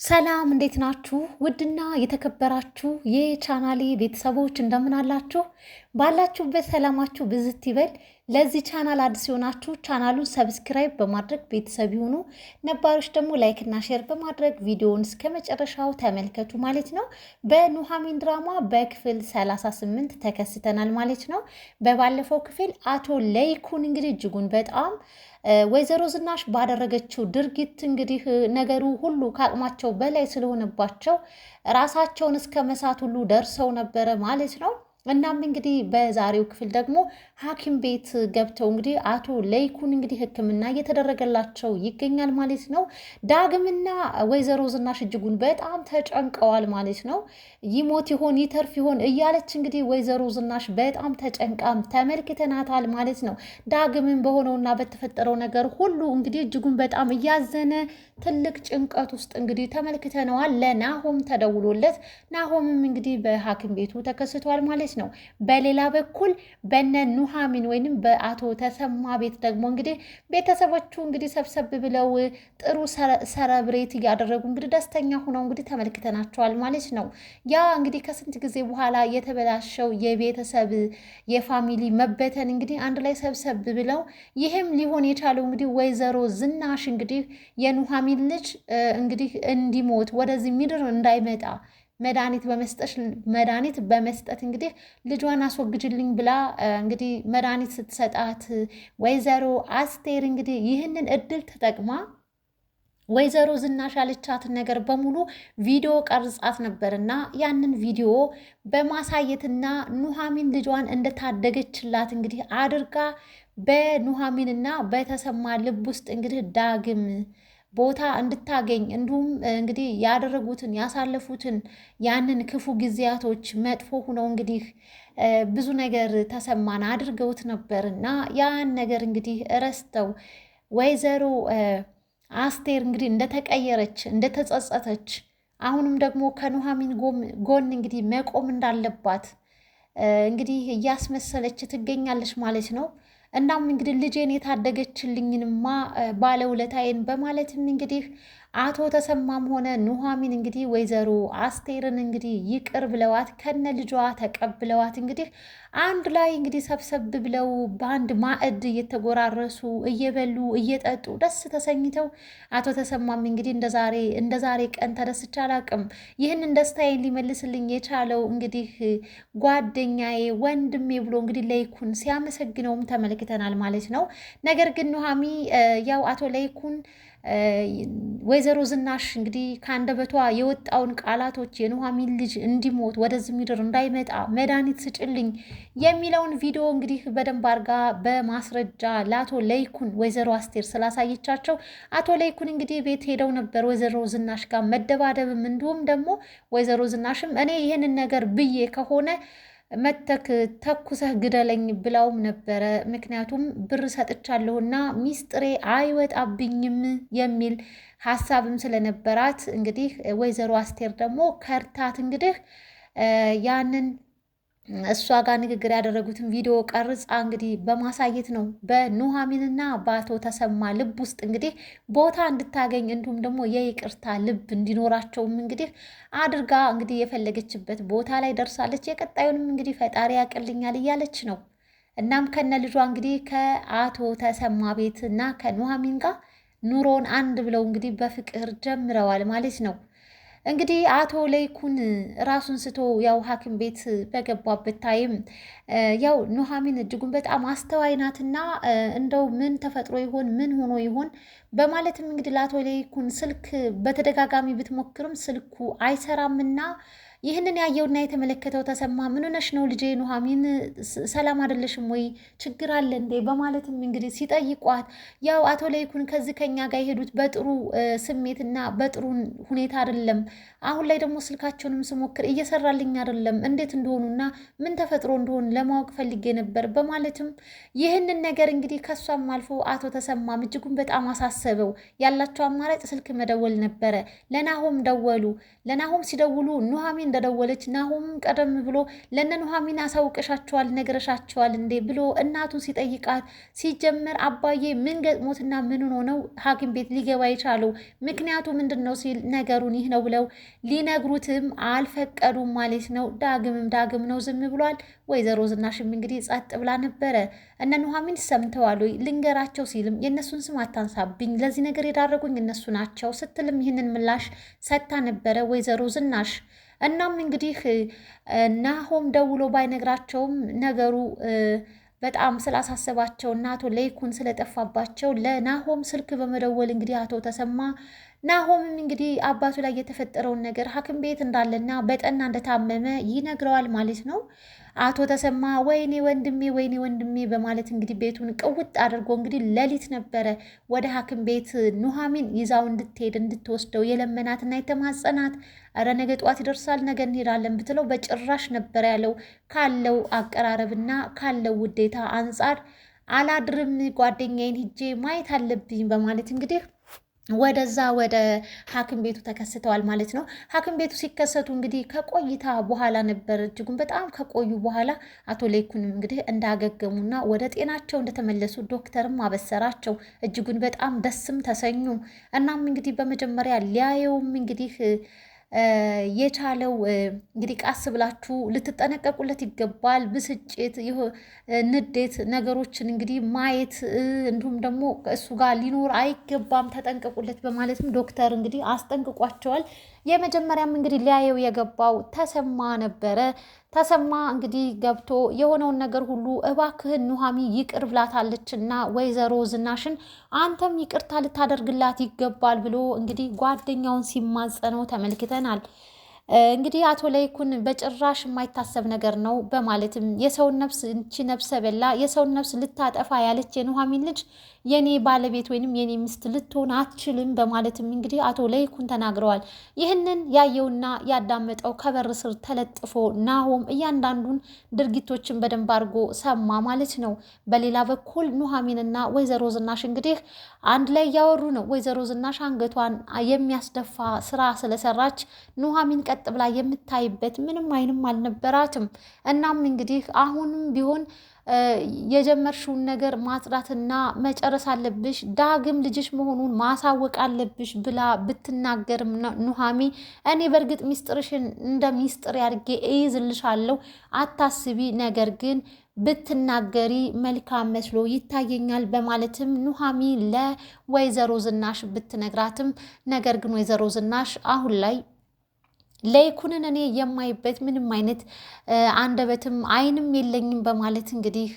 ሰላም እንዴት ናችሁ? ውድና የተከበራችሁ የቻናሌ ቤተሰቦች እንደምን አላችሁ? ባላችሁበት ሰላማችሁ ብዝት ይበል። ለዚህ ቻናል አዲስ የሆናችሁ ቻናሉን ሰብስክራይብ በማድረግ ቤተሰብ ይሁኑ። ነባሮች ደግሞ ላይክ እና ሼር በማድረግ ቪዲዮውን እስከ መጨረሻው ተመልከቱ ማለት ነው። በኑሐሚን ድራማ በክፍል 38 ተከስተናል ማለት ነው። በባለፈው ክፍል አቶ ለይኩን እንግዲህ እጅጉን በጣም ወይዘሮ ዝናሽ ባደረገችው ድርጊት እንግዲህ ነገሩ ሁሉ ከአቅማቸው በላይ ስለሆነባቸው ራሳቸውን እስከ መሳት ሁሉ ደርሰው ነበረ ማለት ነው። እናም እንግዲህ በዛሬው ክፍል ደግሞ ሐኪም ቤት ገብተው እንግዲህ አቶ ለይኩን እንግዲህ ሕክምና እየተደረገላቸው ይገኛል ማለት ነው። ዳግምና ወይዘሮ ዝናሽ እጅጉን በጣም ተጨንቀዋል ማለት ነው። ይሞት ይሆን ይተርፍ ይሆን እያለች እንግዲህ ወይዘሮ ዝናሽ በጣም ተጨንቃም ተመልክተናታል ማለት ነው። ዳግምን በሆነውና በተፈጠረው ነገር ሁሉ እንግዲህ እጅጉን በጣም እያዘነ ትልቅ ጭንቀት ውስጥ እንግዲህ ተመልክተነዋል። ለናሆም ተደውሎለት ናሆምም እንግዲህ በሐኪም ቤቱ ተከስቷል ማለት ነው። በሌላ በኩል በነ ኑሐሚን ወይንም በአቶ ተሰማ ቤት ደግሞ እንግዲህ ቤተሰቦቹ እንግዲህ ሰብሰብ ብለው ጥሩ ሰረብሬት እያደረጉ እንግዲህ ደስተኛ ሆነው እንግዲህ ተመልክተናቸዋል ማለት ነው። ያ እንግዲህ ከስንት ጊዜ በኋላ የተበላሸው የቤተሰብ የፋሚሊ መበተን እንግዲህ አንድ ላይ ሰብሰብ ብለው ይህም ሊሆን የቻለው እንግዲህ ወይዘሮ ዝናሽ እንግዲህ የኑሐሚን ልጅ እንግዲህ እንዲሞት ወደዚህ ምድር እንዳይመጣ መድኃኒት በመስጠት እንግዲህ ልጇን አስወግጅልኝ ብላ እንግዲህ መድኃኒት ስትሰጣት ወይዘሮ አስቴር እንግዲህ ይህንን እድል ተጠቅማ ወይዘሮ ዝናሽ ያለቻትን ነገር በሙሉ ቪዲዮ ቀርጻት ነበርና ያንን ቪዲዮ በማሳየትና ኑሐሚን ልጇን እንደታደገችላት እንግዲህ አድርጋ በኑሐሚንና በተሰማ ልብ ውስጥ እንግዲህ ዳግም ቦታ እንድታገኝ እንዲሁም እንግዲህ ያደረጉትን ያሳለፉትን ያንን ክፉ ጊዜያቶች መጥፎ ሁነው እንግዲህ ብዙ ነገር ተሰማን አድርገውት ነበር እና ያን ነገር እንግዲህ ረስተው ወይዘሮ አስቴር እንግዲህ እንደተቀየረች እንደተጸጸተች አሁንም ደግሞ ከኑሐሚን ጎን እንግዲህ መቆም እንዳለባት እንግዲህ እያስመሰለች ትገኛለች ማለት ነው። እናም እንግዲህ ልጄን የታደገችልኝንማ ባለውለታዬን በማለትም እንግዲህ አቶ ተሰማም ሆነ ኑሐሚን እንግዲህ ወይዘሮ አስቴርን እንግዲህ ይቅር ብለዋት ከነ ልጇ ተቀብለዋት እንግዲህ አንድ ላይ እንግዲህ ሰብሰብ ብለው በአንድ ማዕድ እየተጎራረሱ እየበሉ እየጠጡ ደስ ተሰኝተው አቶ ተሰማም እንግዲህ እንደ ዛሬ ቀን ተደስቼ አላቅም። ይህንን ደስታዬን ሊመልስልኝ የቻለው እንግዲህ ጓደኛዬ ወንድሜ ብሎ እንግዲህ ለይኩን ሲያመሰግነውም ተመልክተናል ማለት ነው። ነገር ግን ኑሐሚ ያው አቶ ለይኩን ወይዘሮ ዝናሽ እንግዲህ ከአንደበቷ የወጣውን ቃላቶች የኑሐሚን ልጅ እንዲሞት ወደዚህ ምድር እንዳይመጣ መድኃኒት ስጭልኝ የሚለውን ቪዲዮ እንግዲህ በደንብ አድርጋ በማስረጃ ለአቶ ለይኩን ወይዘሮ አስቴር ስላሳየቻቸው አቶ ለይኩን እንግዲህ ቤት ሄደው ነበር ወይዘሮ ዝናሽ ጋር መደባደብም እንዲሁም ደግሞ ወይዘሮ ዝናሽም እኔ ይህንን ነገር ብዬ ከሆነ መተክ ተኩሰህ ግደለኝ ብላውም ነበረ። ምክንያቱም ብር ሰጥቻለሁና ሚስጥሬ አይወጣብኝም የሚል ሀሳብም ስለነበራት እንግዲህ ወይዘሮ አስቴር ደግሞ ከርታት እንግዲህ ያንን እሷ ጋር ንግግር ያደረጉትን ቪዲዮ ቀርጻ እንግዲህ በማሳየት ነው በኑሐሚንና በአቶ ተሰማ ልብ ውስጥ እንግዲህ ቦታ እንድታገኝ እንዲሁም ደግሞ የይቅርታ ልብ እንዲኖራቸውም እንግዲህ አድርጋ እንግዲህ የፈለገችበት ቦታ ላይ ደርሳለች። የቀጣዩንም እንግዲህ ፈጣሪ ያቅልኛል እያለች ነው። እናም ከነ ልጇ እንግዲህ ከአቶ ተሰማ ቤት እና ከኑሐሚን ጋር ኑሮን አንድ ብለው እንግዲህ በፍቅር ጀምረዋል ማለት ነው። እንግዲህ አቶ ለይኩን ራሱን ስቶ ያው ሐኪም ቤት በገባበት ታይም ያው ኑሐሚን እጅጉን በጣም አስተዋይ ናትና እንደው ምን ተፈጥሮ ይሆን ምን ሆኖ ይሆን በማለትም እንግዲህ ለአቶ ለይኩን ስልክ በተደጋጋሚ ብትሞክርም ስልኩ አይሰራምና ይህንን ያየውና የተመለከተው ተሰማ ምን ሆነሽ ነው ልጄ ኑሐሚን ሰላም አይደለሽም ወይ ችግር አለ እንዴ በማለትም እንግዲህ ሲጠይቋት ያው አቶ ለይኩን ከዚህ ከኛ ጋር የሄዱት በጥሩ ስሜትና በጥሩ ሁኔታ አይደለም። አሁን ላይ ደግሞ ስልካቸውንም ስሞክር እየሰራልኝ አይደለም። እንዴት እንደሆኑና ምን ተፈጥሮ እንደሆኑ ለማወቅ ፈልጌ ነበር በማለትም ይህንን ነገር እንግዲህ ከሷም አልፎ አቶ ተሰማም እጅጉን በጣም አሳሰበው። ያላቸው አማራጭ ስልክ መደወል ነበረ። ለናሆም ደወሉ። ለናሆም ሲደውሉ ኑሐሚን እንደደወለች ናሆም ቀደም ብሎ ለእነ ኑሐሚን አሳውቀሻቸዋል ነገረሻቸዋል እንዴ ብሎ እናቱን ሲጠይቃት ሲጀመር አባዬ ምን ገጥሞትና ምን ሆኖ ነው ሐኪም ቤት ሊገባ የቻለው ምክንያቱ ምንድን ነው ሲል ነገሩን ይህ ነው ብለው ሊነግሩትም አልፈቀዱም ማለት ነው። ዳግም ነው ዝም ብሏል። ወይዘሮ ዝናሽም እንግዲህ ጸጥ ብላ ነበረ። እነ ኑሐሚን ሰምተዋል ወይ ልንገራቸው ሲልም የእነሱን ስም አታንሳብኝ፣ ለዚህ ነገር የዳረጉኝ እነሱ ናቸው ስትልም ይህንን ምላሽ ሰጥታ ነበረ ወይዘሮ ዝናሽ። እናም እንግዲህ ናሆም ደውሎ ባይነግራቸውም ነገሩ በጣም ስላሳሰባቸው እና አቶ ለይኩን ስለጠፋባቸው ለናሆም ስልክ በመደወል እንግዲህ አቶ ተሰማ ናሆምም እንግዲህ አባቱ ላይ የተፈጠረውን ነገር ሐኪም ቤት እንዳለና በጠና እንደታመመ ይነግረዋል ማለት ነው። አቶ ተሰማ ወይኔ ወንድሜ በማለት እንግዲህ ቤቱን ቅውጥ አድርጎ እንግዲህ ሌሊት ነበረ ወደ ሐኪም ቤት ኑሐሚን ይዛው እንድትወስደው የለመናትና የተማጸናት። እረ ነገ ጠዋት ይደርሳል ነገ እንሄዳለን ብትለው በጭራሽ ነበር ያለው። ካለው አቀራረብና ካለው ውዴታ አንጻር አላድርም ጓደኛዬን ሂጄ ማየት አለብኝ በማለት እንግዲህ ወደዛ ወደ ሐኪም ቤቱ ተከስተዋል ማለት ነው። ሐኪም ቤቱ ሲከሰቱ እንግዲህ ከቆይታ በኋላ ነበር እጅጉን በጣም ከቆዩ በኋላ አቶ ለይኩንም እንግዲህ እንዳገገሙና ወደ ጤናቸው እንደተመለሱ ዶክተርም አበሰራቸው። እጅጉን በጣም ደስም ተሰኙ። እናም እንግዲህ በመጀመሪያ ሊያየውም እንግዲህ የቻለው እንግዲህ ቃስ ብላችሁ ልትጠነቀቁለት ይገባል። ብስጭት፣ ንዴት ነገሮችን እንግዲህ ማየት እንዲሁም ደግሞ እሱ ጋር ሊኖር አይገባም፣ ተጠንቀቁለት በማለትም ዶክተር እንግዲህ አስጠንቅቋቸዋል። የመጀመሪያም እንግዲህ ሊያየው የገባው ተሰማ ነበረ። ተሰማ እንግዲህ ገብቶ የሆነውን ነገር ሁሉ እባክህን ኑሐሚ ይቅር ብላታለችና ወይዘሮ ዝናሽን አንተም ይቅርታ ልታደርግላት ይገባል ብሎ እንግዲህ ጓደኛውን ሲማጸነው ተመልክተናል። እንግዲህ አቶ ለይኩን በጭራሽ የማይታሰብ ነገር ነው በማለትም የሰውን ነፍስ እንቺ ነፍሰ በላ የሰውን ነፍስ ልታጠፋ ያለች የኑሐሚን ልጅ የኔ ባለቤት ወይንም የኔ ሚስት ልትሆን አትችልም በማለትም እንግዲህ አቶ ለይኩን ተናግረዋል። ይህንን ያየውና ያዳመጠው ከበር ስር ተለጥፎ ናሆም እያንዳንዱን ድርጊቶችን በደንብ አድርጎ ሰማ ማለት ነው። በሌላ በኩል ኑሐሚንና ወይዘሮ ዝናሽ እንግዲህ አንድ ላይ እያወሩ ነው። ወይዘሮ ዝናሽ አንገቷን የሚያስደፋ ስራ ስለሰራች ኑሐሚን ቀጥ ብላ የምታይበት ምንም አይንም አልነበራትም። እናም እንግዲህ አሁንም ቢሆን የጀመርሽውን ነገር ማጽዳትና መጨረስ አለብሽ፣ ዳግም ልጅሽ መሆኑን ማሳወቅ አለብሽ ብላ ብትናገርም ኑሐሚ እኔ በእርግጥ ሚስጥርሽን እንደ ሚስጥር ያድርጌ እይዝልሻለሁ አታስቢ፣ ነገር ግን ብትናገሪ መልካም መስሎ ይታየኛል በማለትም ኑሐሚ ለወይዘሮ ዝናሽ ብትነግራትም ነገር ግን ወይዘሮ ዝናሽ አሁን ላይ ለይኩንን እኔ የማይበት ምንም አይነት አንደበትም አይንም የለኝም በማለት እንግዲህ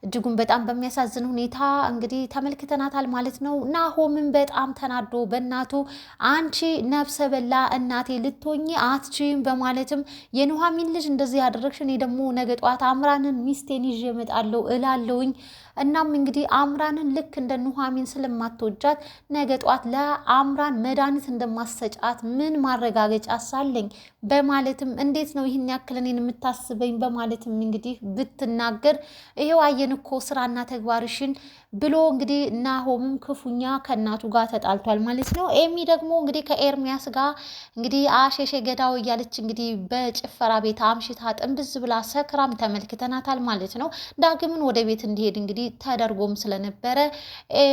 እጅጉን በጣም በሚያሳዝን ሁኔታ እንግዲህ ተመልክተናታል ማለት ነው። ናሆምን በጣም ተናዶ በእናቱ አንቺ ነፍሰ በላ እናቴ ልትሆኚ አትችይም በማለትም የኑሐሚን ልጅ እንደዚህ ያደረግሽ እኔ ደግሞ ነገ ጠዋት አምራንን ሚስቴን ይዤ እመጣለሁ እላለሁኝ። እናም እንግዲህ አምራንን ልክ እንደ ኑሐሚን ስለማትወጃት ነገ ጠዋት ለአምራን መድኃኒት እንደማሰጫት ምን ማረጋገጫ ሳለኝ በማለትም እንዴት ነው ይህን ያክል እኔን የምታስበኝ በማለትም እንግዲህ ብትናገር ይሄው አየን እኮ ስራና ተግባርሽን ብሎ እንግዲህ ናሆምም ክፉኛ ከእናቱ ጋር ተጣልቷል ማለት ነው። ኤሚ ደግሞ እንግዲህ ከኤርሚያስ ጋር እንግዲህ አሸሼ ገዳው እያለች እንግዲህ በጭፈራ ቤት አምሽታ ጥንብዝ ብላ ሰክራም ተመልክተናታል ማለት ነው። ዳግምን ወደ ቤት እንዲሄድ እንግዲህ ተደርጎም ስለነበረ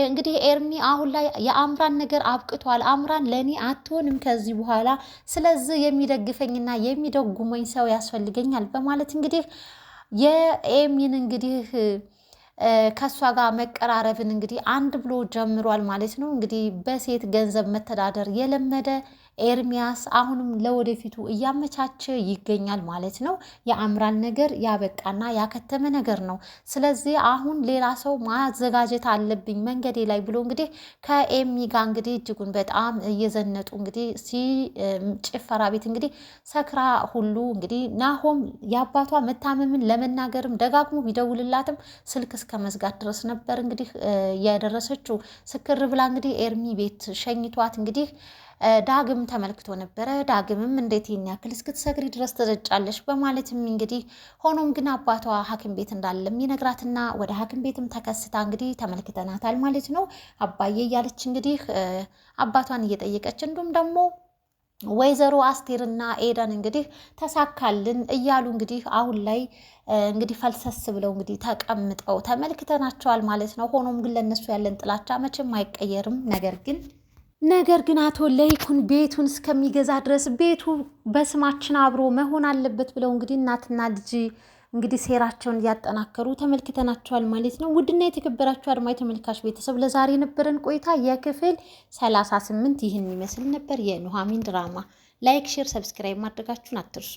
እንግዲህ ኤርሚ አሁን ላይ የአምራን ነገር አብቅቷል፣ አምራን ለእኔ አትሆንም ከዚህ በኋላ፣ ስለዚህ የሚደግፈኝና የሚደጉመኝ ሰው ያስፈልገኛል በማለት እንግዲህ የኤሚን እንግዲህ ከሷ ጋር መቀራረብን እንግዲህ አንድ ብሎ ጀምሯል ማለት ነው። እንግዲህ በሴት ገንዘብ መተዳደር የለመደ ኤርሚያስ አሁንም ለወደፊቱ እያመቻቸ ይገኛል ማለት ነው። የአምራን ነገር ያበቃና ያከተመ ነገር ነው። ስለዚህ አሁን ሌላ ሰው ማዘጋጀት አለብኝ መንገዴ ላይ ብሎ እንግዲህ ከኤሚ ጋር እንግዲህ እጅጉን በጣም እየዘነጡ እንግዲህ ጭፈራ ቤት እንግዲህ ሰክራ ሁሉ እንግዲህ ናሆም የአባቷ መታመምን ለመናገርም ደጋግሞ ቢደውልላትም ስልክ እስከ መዝጋት ድረስ ነበር እንግዲህ ያደረሰችው። ስክር ብላ እንግዲህ ኤርሚ ቤት ሸኝቷት እንግዲህ ዳግም ተመልክቶ ነበረ። ዳግምም እንዴት ይህን ያክል እስክትሰግሪ ድረስ ትዘጫለሽ በማለትም እንግዲህ ሆኖም ግን አባቷ ሐኪም ቤት እንዳለም ይነግራትና ወደ ሐኪም ቤትም ተከስታ እንግዲህ ተመልክተናታል ማለት ነው። አባዬ እያለች እንግዲህ አባቷን እየጠየቀች እንዲሁም ደግሞ ወይዘሮ አስቴርና ኤደን እንግዲህ ተሳካልን እያሉ እንግዲህ አሁን ላይ እንግዲህ ፈልሰስ ብለው እንግዲህ ተቀምጠው ተመልክተናቸዋል ማለት ነው። ሆኖም ግን ለነሱ ያለን ጥላቻ መቼም አይቀየርም። ነገር ግን አቶ ለይኩን ቤቱን እስከሚገዛ ድረስ ቤቱ በስማችን አብሮ መሆን አለበት ብለው እንግዲህ እናትና ልጅ እንግዲህ ሴራቸውን እያጠናከሩ ተመልክተናቸዋል ማለት ነው። ውድና የተከበራችሁ አድማጭ ተመልካች ቤተሰብ ለዛሬ የነበረን ቆይታ የክፍል 38 ይህን ይመስል ነበር። የኑሐሚን ድራማ ላይክ፣ ሼር፣ ሰብስክራይብ ማድረጋችሁን አትርሱ።